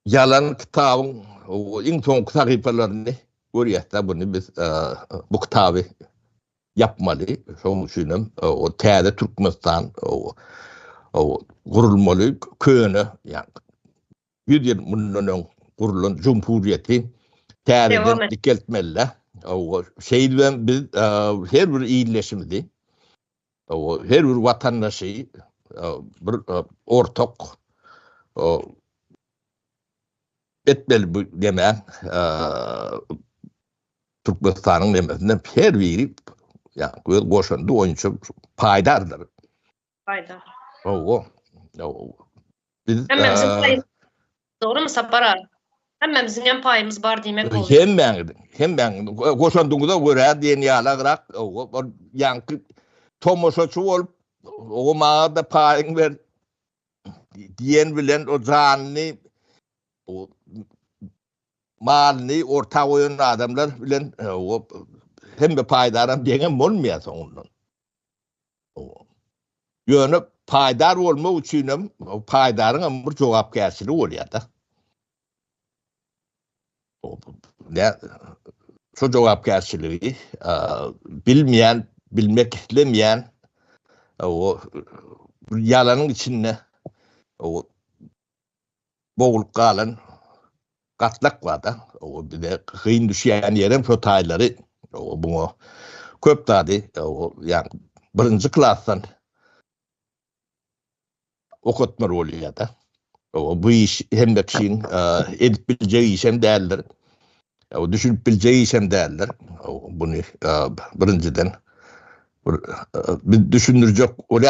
yalan kitabın o in son sayfalarını görüyorsa bunu biz bu kitabı yapmalı. Son düşünüm o Täze Türkmenistan o kurulmalı köyünü yani 100 yıl bundan kurulan Cumhuriyeti Täzeden dikeltmeli. O şeyden biz her bir iyileşimdi. O her bir vatandaşı bir ortak etmeli bu demen Türkmenistan'ın demesinden her biri yani koşandı oyuncu paydardır. Paydar. O biz Hemmemizin payımız doğru mu Sabara? Hemmemizin hem payımız var demek oluyor. hem koşandığında göre dünyalar yankı tomoşoçu olup o mağda payın ver diyen bilen o canlı o malını orta oyun adamlar bilen o hem de paydaran diyen olmuyor sonundan. Yönü paydar olma uçunum o paydarın amur cevapkârsili oluyor da. Ne şu cevapkârsiliği bilmeyen, bilmek istemeyen o yalanın içinde o boğulup kalan katlak var da o bir de kıyın düşen yerin fotayları o bunu köp tadı o yani birinci klastan okutma oluyor da o bu iş hem de kişinin edip bileceği iş hem değerler o düşünüp bileceği iş hem değerler o bunu birinciden bir düşündürecek oraya